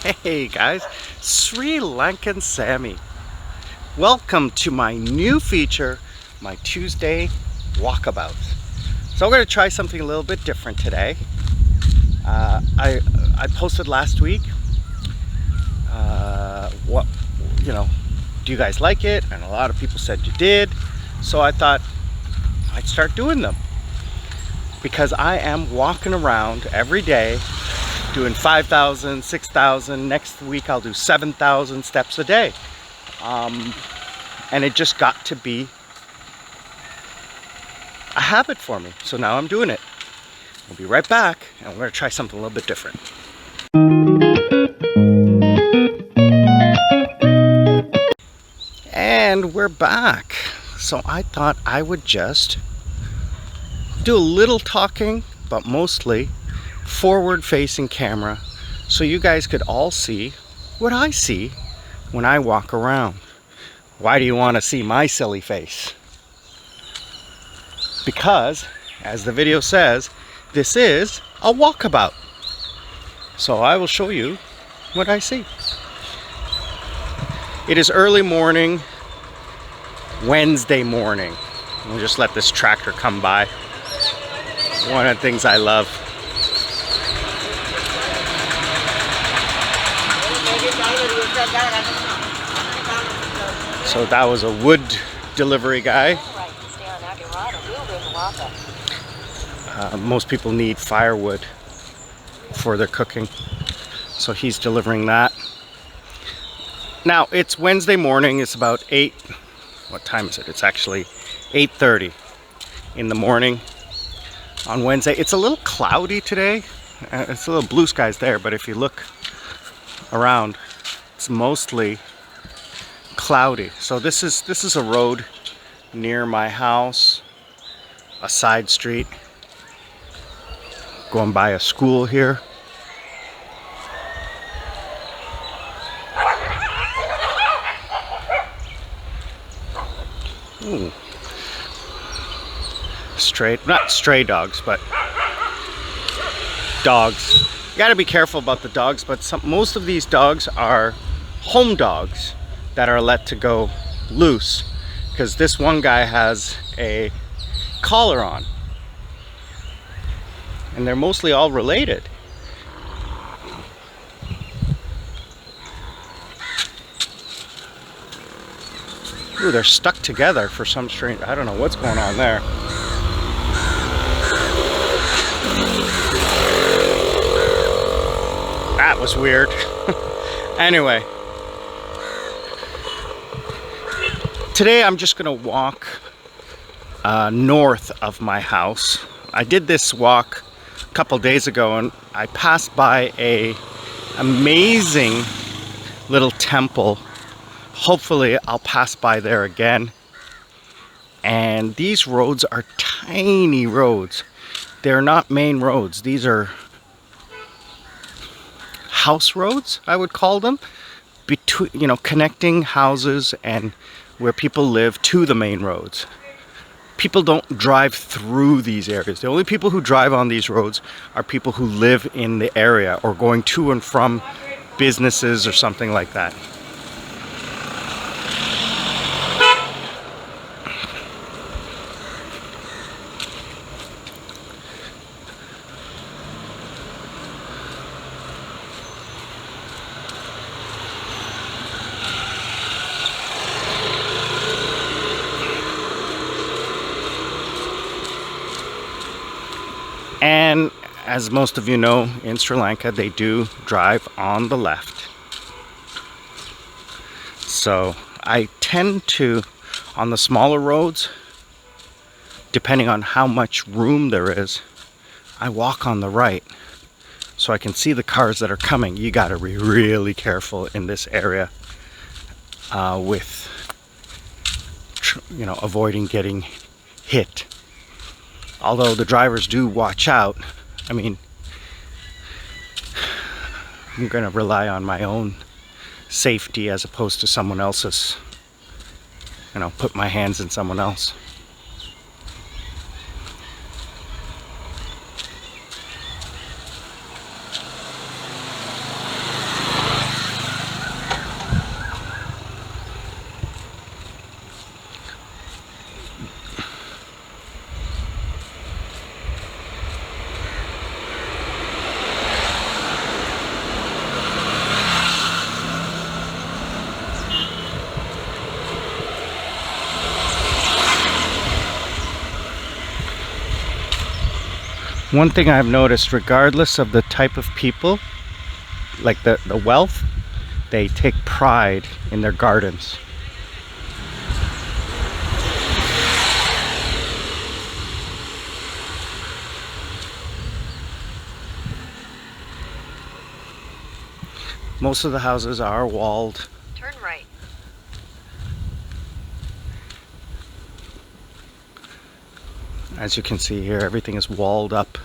Hey guys, SriLankan Sammi. Welcome to my new feature, my Tuesday walkabout. So I'm going to try something a little bit different today. I posted last week. Do you guys like it? And a lot of people said you did. So I thought I'd start doing them because I am walking around every day doing 5,000, 6,000. Next week I'll do 7,000 steps a day. And it just got to be a habit for me. So now I'm doing it. We'll be right back and we're going to try something a little bit different. And we're back. So I thought I would just do a little talking, but mostly forward-facing camera, so you guys could all see what I see when I walk around. Why do you want to see my silly face? Because, as the video says, this is a walkabout. So I will show you what I see. It is early morning, Wednesday morning. We'll just let this tractor come by. One of the things I love. So that was a wood delivery guy. Most people need firewood for their cooking, so he's delivering that. Now it's Wednesday morning. It's about 8. What time is it? It's actually 8:30 in the morning on Wednesday. It's a little cloudy today. It's a little blue skies there, but if you look around, it's mostly cloudy. So this is a road near my house, a side street, going by a school here. Ooh. Not stray dogs, but dogs. You gotta be careful about the dogs, but most of these dogs are home dogs that are let to go loose, because this one guy has a collar on, and they're mostly all related. Ooh, they're stuck together for some strange, I don't know what's going on there. That was weird. Anyway, today I'm just gonna walk north of my house. I did this walk a couple days ago and I passed by a amazing little temple. Hopefully I'll pass by there again. And these roads are tiny roads. They're not main roads. These are house roads, I would call them, between, connecting houses and where people live to the main roads. People don't drive through these areas. The only people who drive on these roads are people who live in the area or going to and from businesses or something like that. And as most of you know, in Sri Lanka, they do drive on the left. So I tend to, on the smaller roads, depending on how much room there is, I walk on the right so I can see the cars that are coming. You gotta be really careful in this area with, avoiding getting hit. Although the drivers do watch out, I mean, I'm going to rely on my own safety as opposed to someone else's, put my hands in someone else. One thing I've noticed, regardless of the type of people, like the wealth, they take pride in their gardens. Most of the houses are walled. Turn right. As you can see here, everything is walled up,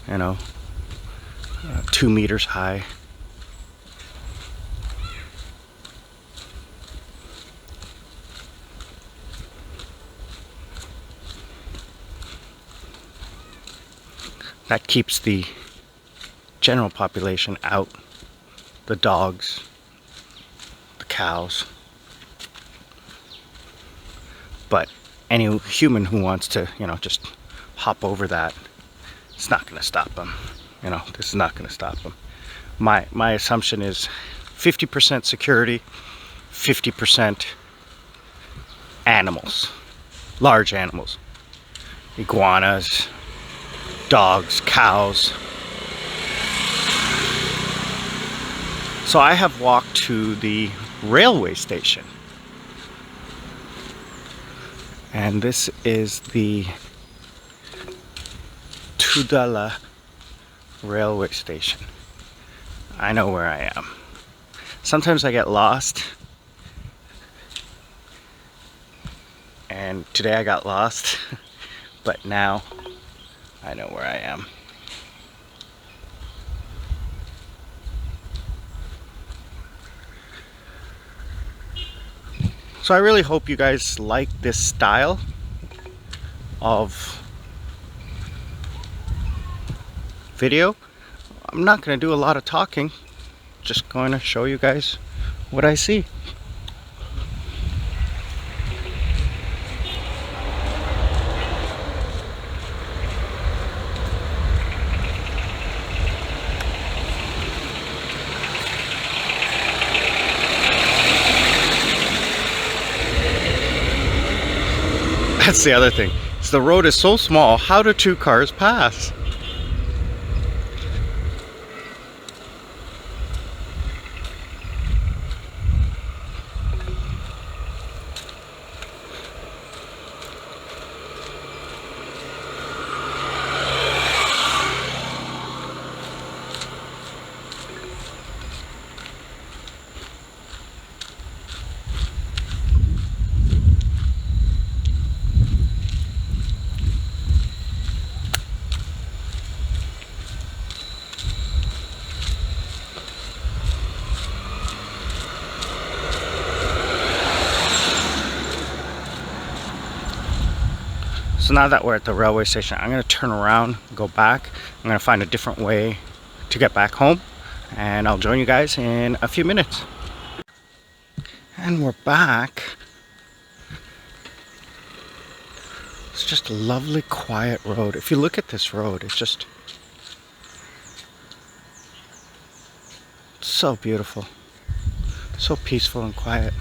you know, 2 meters high. That keeps the general population out, the dogs, the cows. But any human who wants to, you know, just hop over that, it's not going to stop them. You know, this is not going to stop them. My assumption is 50% security, 50% animals, large animals, iguanas, dogs, cows. So I have walked to the railway station. And this is the Tudela railway station. I know where I am. Sometimes I get lost. And today I got lost. But now I know where I am. So I really hope you guys like this style of video. I'm not going to do a lot of talking, just going to show you guys what I see. That's the other thing. The road is so small, how do 2 cars pass? So now that we're at the railway station, I'm going to turn around, go back. I'm going to find a different way to get back home, and I'll join you guys in a few minutes. And we're back. It's just a lovely, quiet road. If you look at this road, it's just so beautiful, so peaceful and quiet.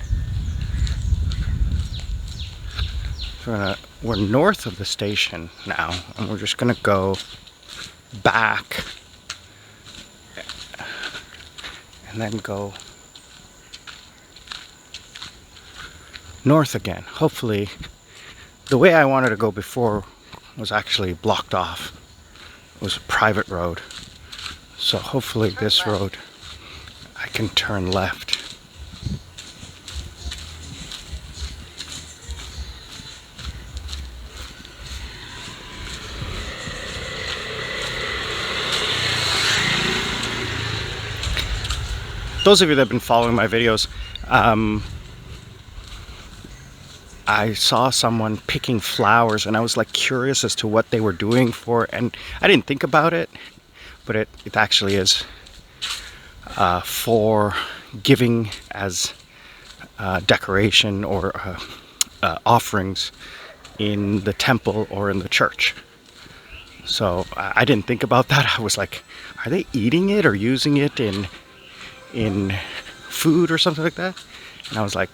We're north of the station now, and we're just gonna go back and then go north again. Hopefully, the way I wanted to go before was actually blocked off. It was a private road. So hopefully this road I can turn left. Those of you that have been following my videos, I saw someone picking flowers, and I was like curious as to what they were doing for, and I didn't think about it, but it actually is for giving as decoration or offerings in the temple or in the church. So I didn't think about that. I was like, are they eating it or using it in food or something like that? And I was like,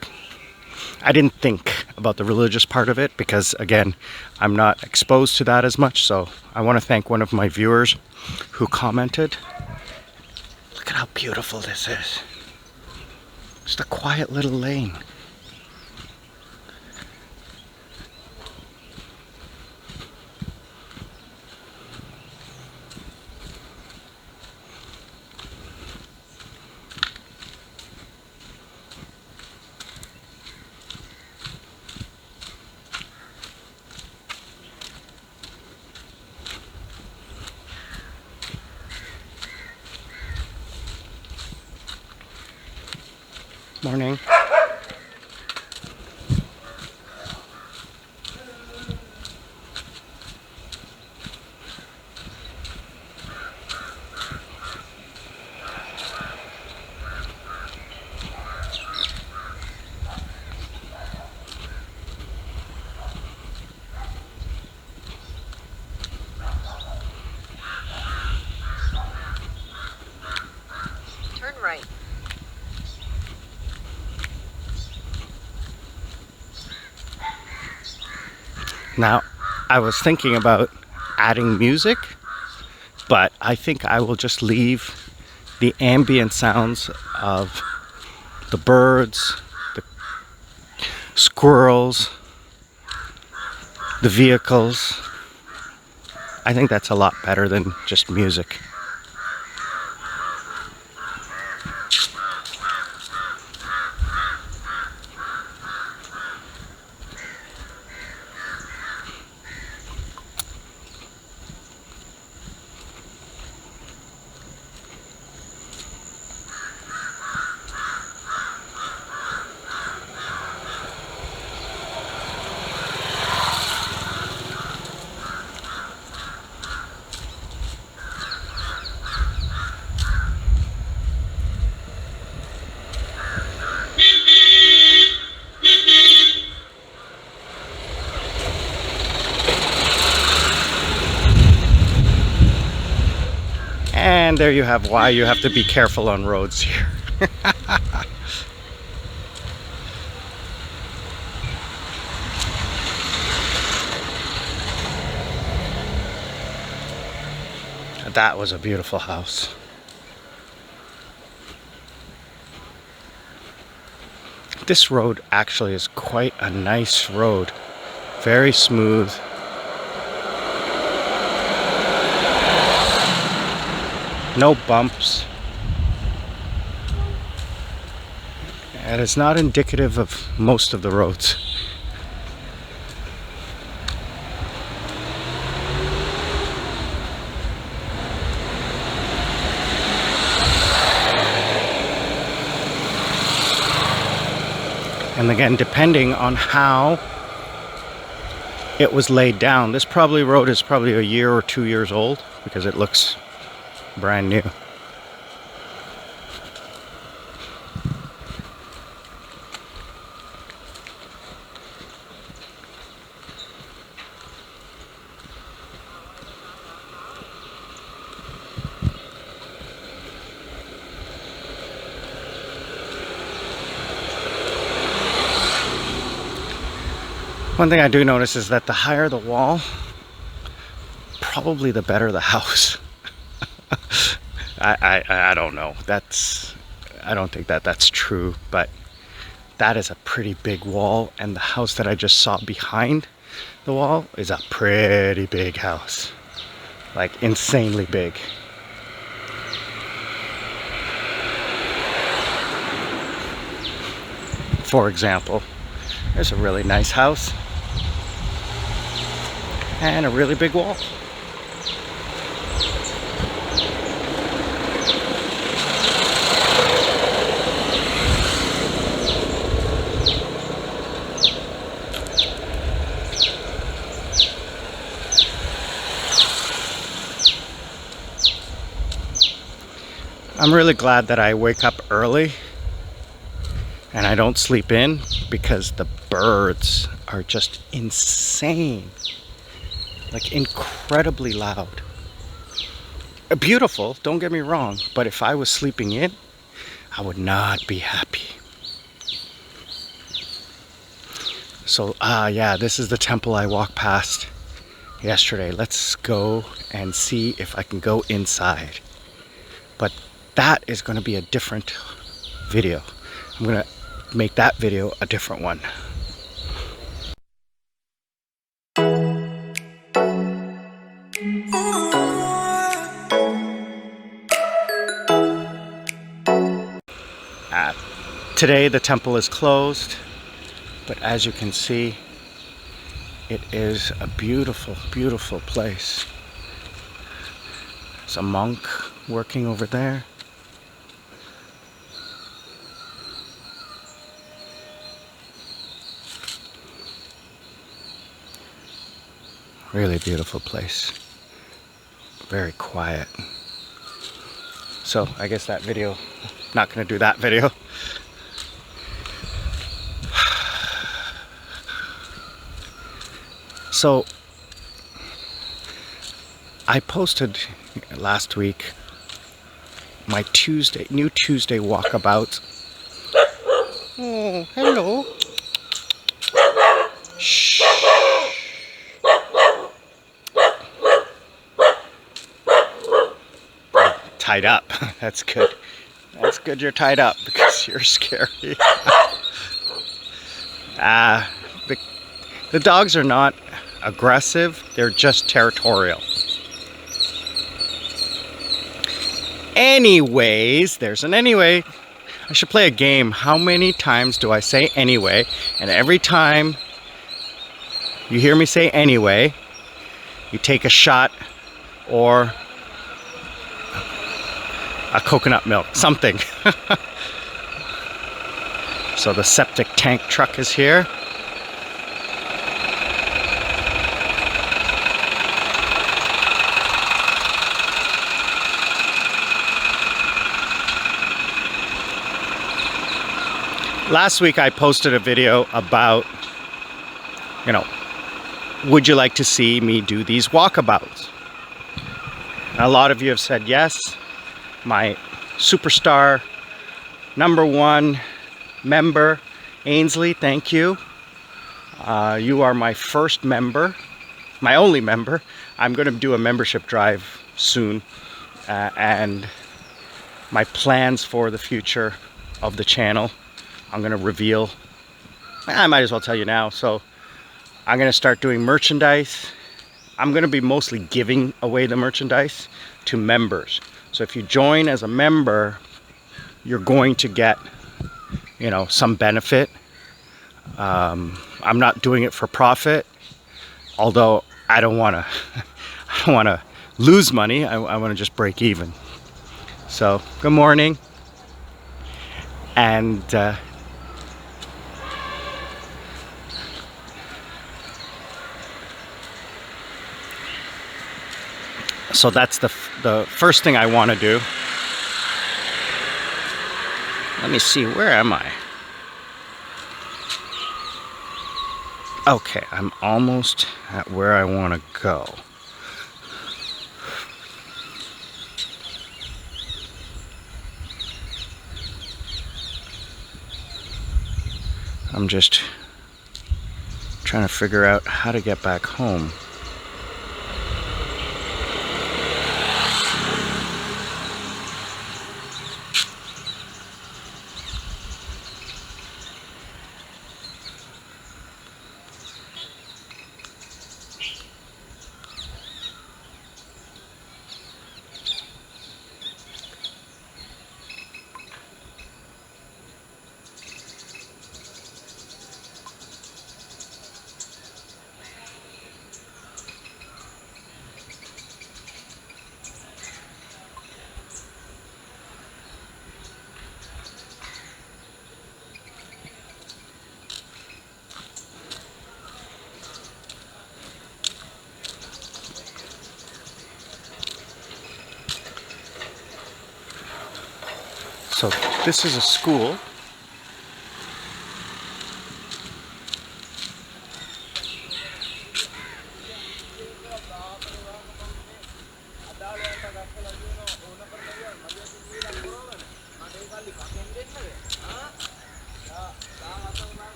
I didn't think about the religious part of it because, again, I'm not exposed to that as much. So I want to thank one of my viewers who commented. Look at how beautiful this is. Just a quiet little lane. Morning. Turn right. Now, I was thinking about adding music, but I think I will just leave the ambient sounds of the birds, the squirrels, the vehicles. I think that's a lot better than just music. And there you have why you have to be careful on roads here. That was a beautiful house. This road actually is quite a nice road. Very smooth. No bumps. And it's not indicative of most of the roads. And again, depending on how it was laid down, this road is probably a year or 2 years old because it looks brand new. One thing I do notice is that the higher the wall, probably the better the house. I don't know. I don't think that's true, but that is a pretty big wall, and the house that I just saw behind the wall is a pretty big house. Like insanely big. For example, there's a really nice house and a really big wall. I'm really glad that I wake up early and I don't sleep in because the birds are just insane. Like incredibly loud. Beautiful, don't get me wrong, but if I was sleeping in, I would not be happy. So, yeah, this is the temple I walked past yesterday. Let's go and see if I can go inside. But that is going to be a different video. I'm going to make that video a different one. Today the temple is closed, but as you can see, it is a beautiful, beautiful place. There's a monk working over there. Really beautiful place. Very quiet. So I guess that video, not going to do that video. So I posted last week my new Tuesday walkabout. Oh, hello. Shh. Tied up. That's good. That's good you're tied up because you're scary. The dogs are not aggressive, they're just territorial. Anyways, there's an anyway. I should play a game. How many times do I say anyway? And every time you hear me say anyway, you take a shot or a coconut milk, something. So the septic tank truck is here. Last week I posted a video about, would you like to see me do these walkabouts? And a lot of you have said yes. My superstar #1 member, Ainsley, thank you. You are my first member, my only member. I'm going to do a membership drive soon. And my plans for the future of the channel, I'm going to reveal. I might as well tell you now. So I'm going to start doing merchandise. I'm going to be mostly giving away the merchandise to members. So if you join as a member, you're going to get, some benefit. I'm not doing it for profit, although I don't want to lose money. I want to just break even. So good morning. And so that's the first thing I want to do. Let me see, where am I? Okay, I'm almost at where I want to go. I'm just trying to figure out how to get back home. So this is a school.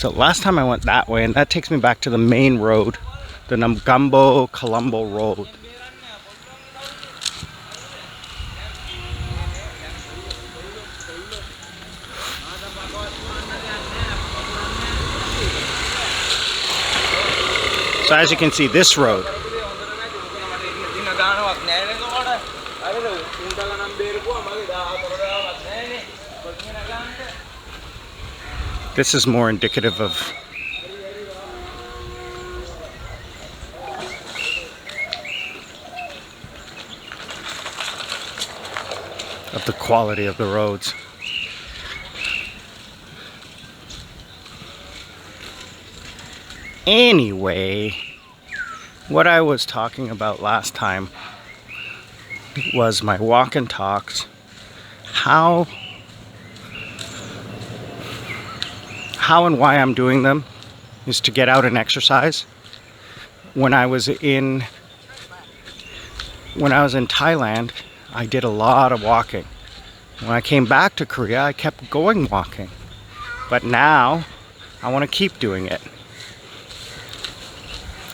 So last time I went that way, and that takes me back to the main road, the Namgambo Colombo Road. So as you can see, this road, this is more indicative of the quality of the roads. Anyway, what I was talking about last time was my walk and talks. How and why I'm doing them is to get out and exercise. When I was in Thailand, I did a lot of walking. When I came back to Korea, I kept going walking. But now I want to keep doing it.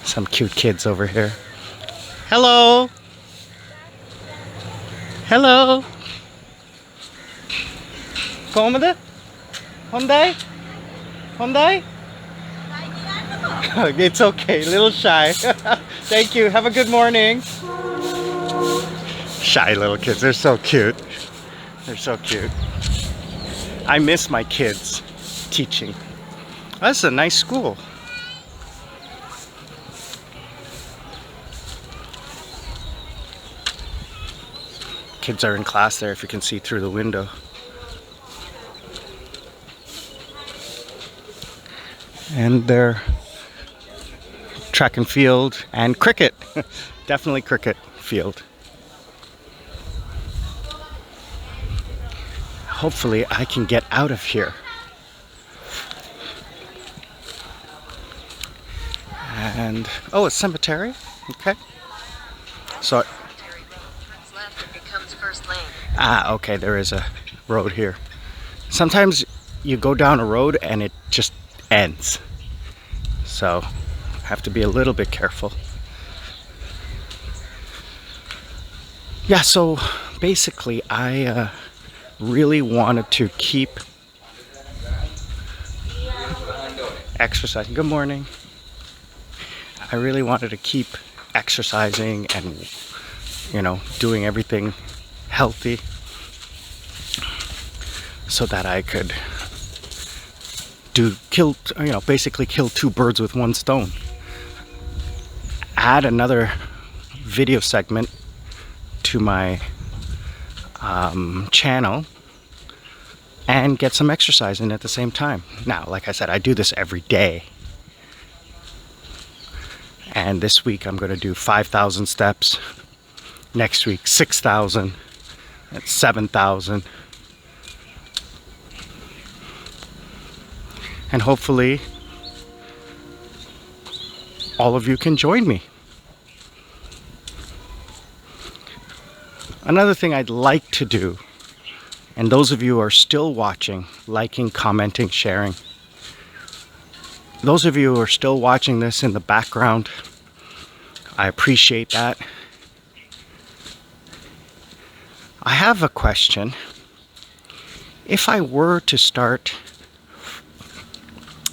Some cute kids over here. Hello. Hello. Komada? Hyundai? Hyundai? It's okay, a little shy. Thank you, have a good morning. Shy little kids, they're so cute. They're so cute. I miss my kids teaching. That's a nice school. Kids are in class there, if you can see through the window. And they're track and field and cricket. Definitely cricket field. Hopefully I can get out of here. And oh, a cemetery. Okay. So okay, there is a road here. Sometimes you go down a road and it just ends. So have to be a little bit careful. Yeah, so basically I really wanted to keep exercising. Good morning. I really wanted to keep exercising and, you know, doing everything healthy so that I could basically kill two birds with one stone. Add another video segment to my channel and get some exercise in at the same time. Now, like I said, I do this every day. And this week I'm going to do 5,000 steps. Next week 6,000. That's 7,000. And hopefully all of you can join me. Another thing I'd like to do, and those of you who are still watching, liking, commenting, sharing, those of you who are still watching this in the background, I appreciate that. I have a question. If I were to start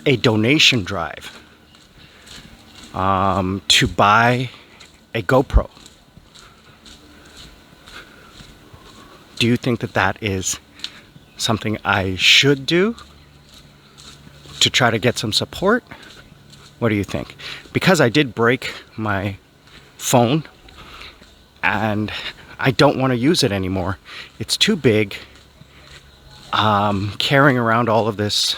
a donation drive to buy a GoPro, do you think that that is something I should do to try to get some support? What do you think? Because I did break my phone and I don't want to use it anymore. It's too big. Carrying around all of this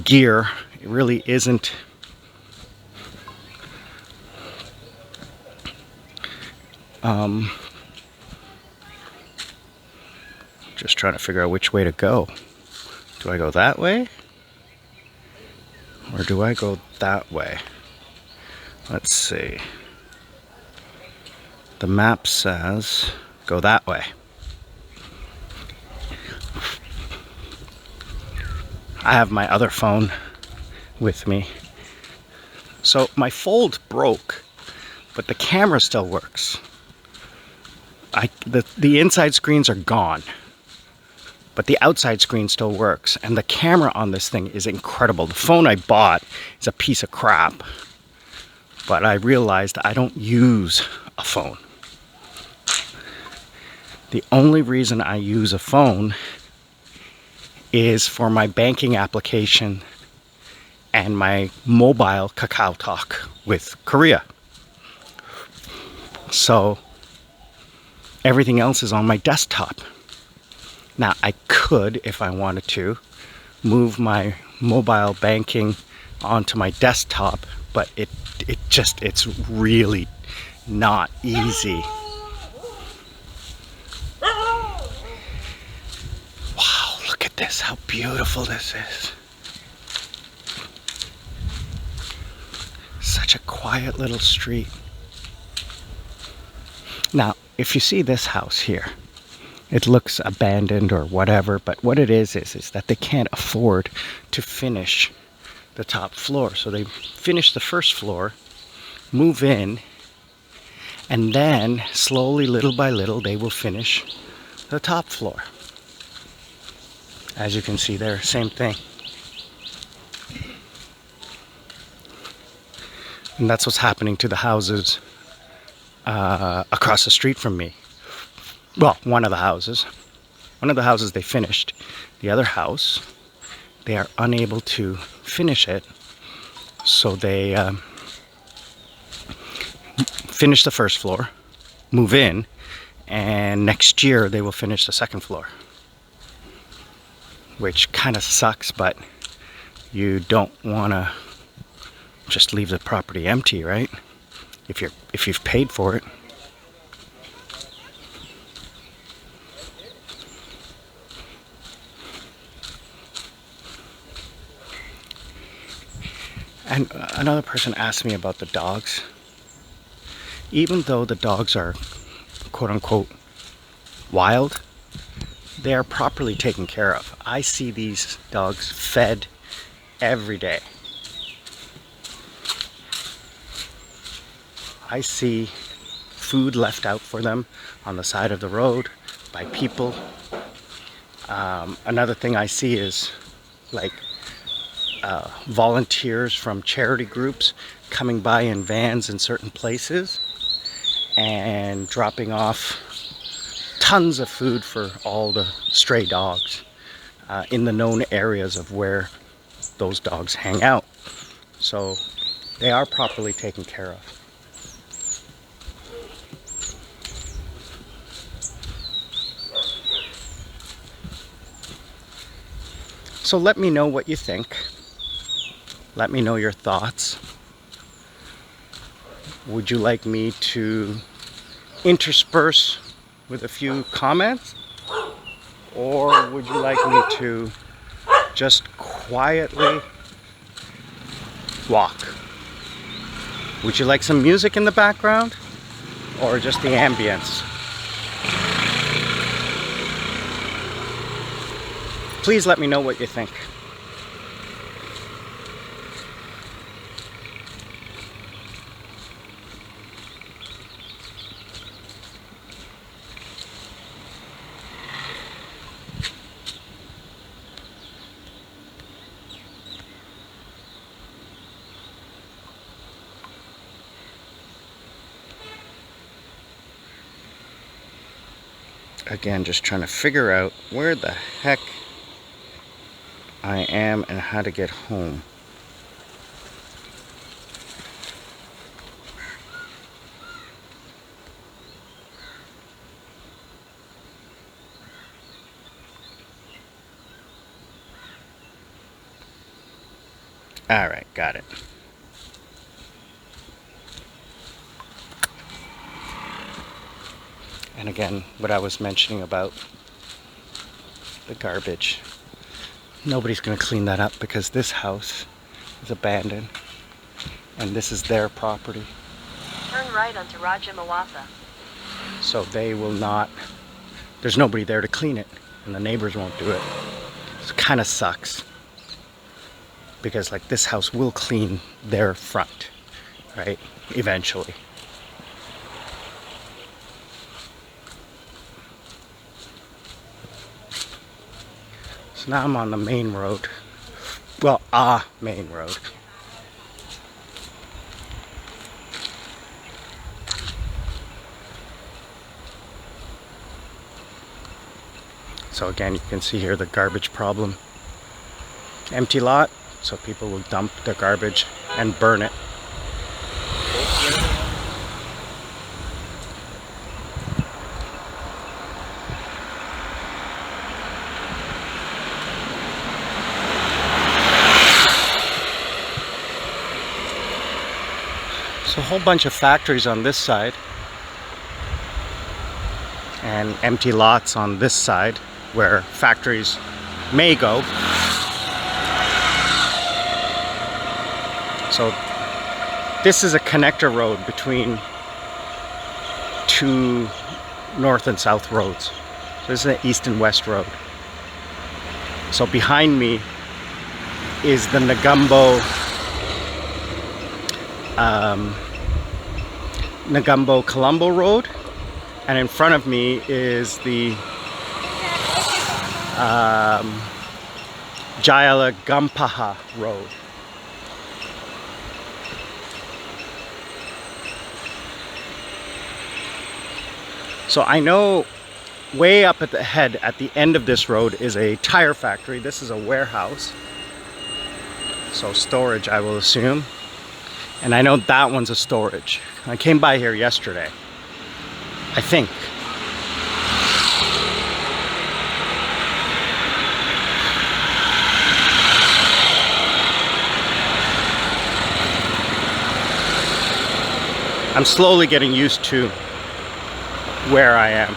gear, it really isn't just trying to figure out which way to go. Do I go that way? Or do I go that way? Let's see. The map says go that way. I have my other phone with me. So my fold broke, but the camera still works. The inside screens are gone, but the outside screen still works. And the camera on this thing is incredible. The phone I bought is a piece of crap, but I realized I don't use a phone. The only reason I use a phone is for my banking application and my mobile Kakao Talk with Korea. So everything else is on my desktop. Now I could, if I wanted to, move my mobile banking onto my desktop, but it's really not easy. Wow, look at this, how beautiful this is. Such a quiet little street. Now, if you see this house here, it looks abandoned or whatever, but what it is that they can't afford to finish the top floor. So they finish the first floor, move in, and then slowly, little by little, they will finish the top floor. As you can see there, same thing. And that's what's happening to the houses across the street from me. Well, one of the houses they finished. The other house, they are unable to finish it. So they finish the first floor, move in, and next year they will finish the second floor. Which kind of sucks, but you don't want to just leave the property empty, right? If you've paid for it. And another person asked me about the dogs. Even though the dogs are quote unquote wild, they are properly taken care of. I see these dogs fed every day. I see food left out for them on the side of the road by people. Another thing I see is like volunteers from charity groups coming by in vans in certain places and dropping off tons of food for all the stray dogs in the known areas of where those dogs hang out. So they are properly taken care of. So let me know what you think. Let me know your thoughts. Would you like me to intersperse with a few comments? Or would you like me to just quietly walk? Would you like some music in the background? Or just the ambience? Please let me know what you think. Again, just trying to figure out where the heck I am and how to get home. All right, got it. And again, what I was mentioning about the garbage. Nobody's going to clean that up because this house is abandoned and this is their property. Turn right onto Rajamawatha. So they will not, there's nobody there to clean it and the neighbors won't do it. It kind of sucks because like this house will clean their front, right? Eventually. So now I'm on the main road. Well, main road. So again, you can see here the garbage problem. Empty lot, so people will dump their garbage and burn it. So a whole bunch of factories on this side and empty lots on this side where factories may go. So this is a connector road between two north and south roads. So this is an east and west road. So behind me is the Negumbo-Colombo Road, and in front of me is the Jayala-Gampaha Road. So I know way up at the head, at the end of this road, is a tire factory. This is a warehouse. So storage, I will assume. And I know that one's a storage. I came by here yesterday, I think. I'm slowly getting used to where I am.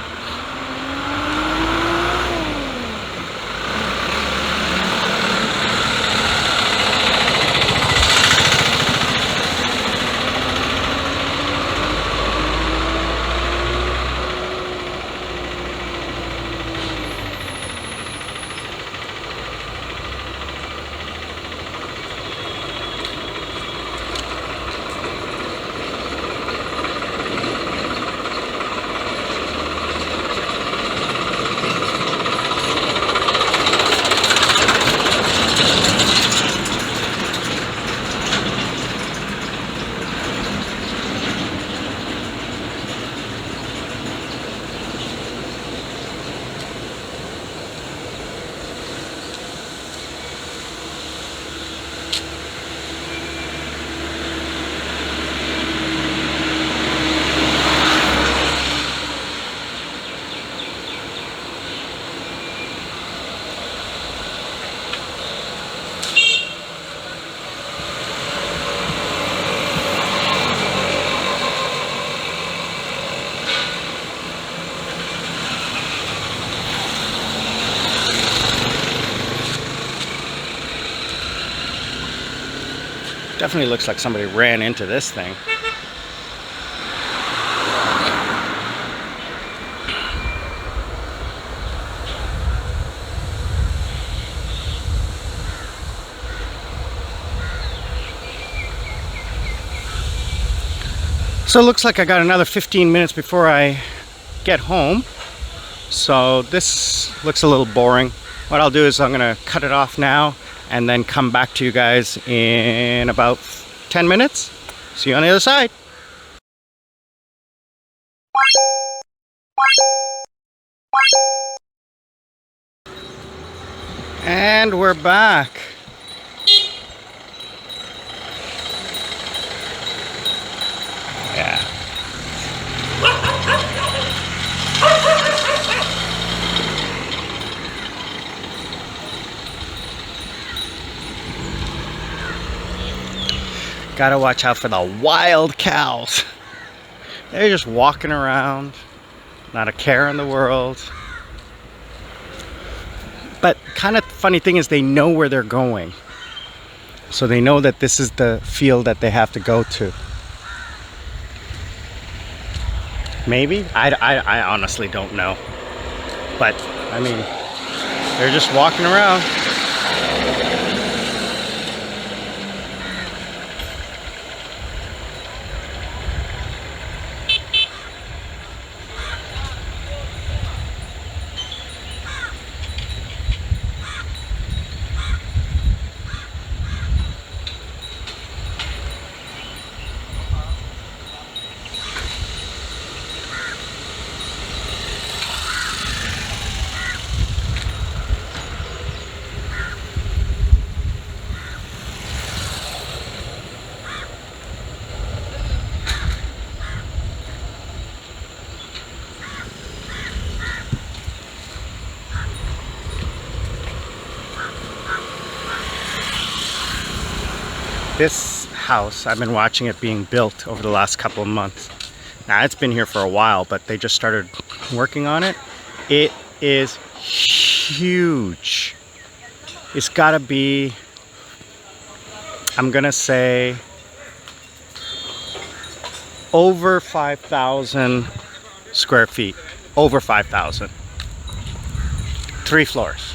Definitely looks like somebody ran into this thing. So it looks like I got another 15 minutes before I get home. So this looks a little boring. What I'll do is I'm gonna cut it off now and then come back to you guys in about 10 minutes. See you on the other side. And we're back. Yeah. Gotta watch out for the wild cows. They're just walking around, not a care in the world. But kind of funny thing is they know where they're going. So they know that this is the field that they have to go to. Maybe? I honestly don't know. But, I mean, they're just walking around. This house, I've been watching it being built over the last couple of months. Now, it's been here for a while, but they just started working on it. It is huge. It's gotta be, I'm gonna say, over 5,000 square feet. Over 5,000. 3 floors.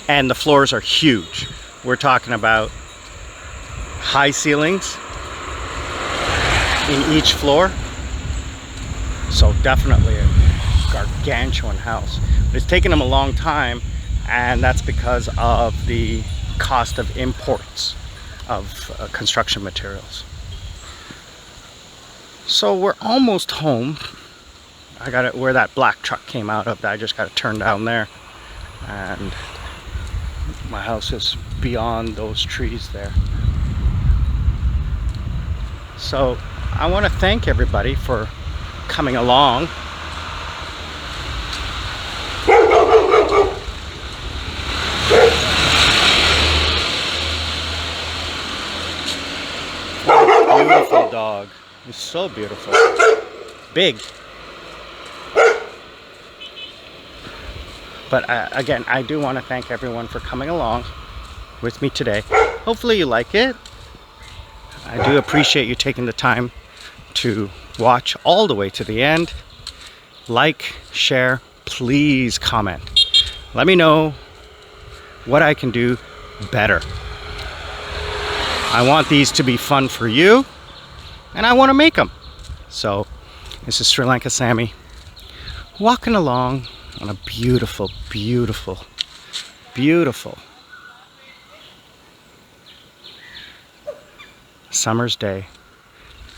And the floors are huge. We're talking about high ceilings in each floor. So definitely a gargantuan house. But it's taken them a long time, and that's because of the cost of imports of construction materials. So we're almost home. I got it where that black truck came out of. I just got to turn down there, and my house is beyond those trees there. So I want to thank everybody for coming along. Beautiful dog. He's so beautiful. Big. But again, I do want to thank everyone for coming along with me today. Hopefully you like it. I do appreciate you taking the time to watch all the way to the end. Like, share, please comment. Let me know what I can do better. I want these to be fun for you, and I want to make them. So this is Sri Lanka Sammi walking along on a beautiful, beautiful, beautiful summer's day,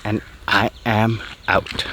and I am out.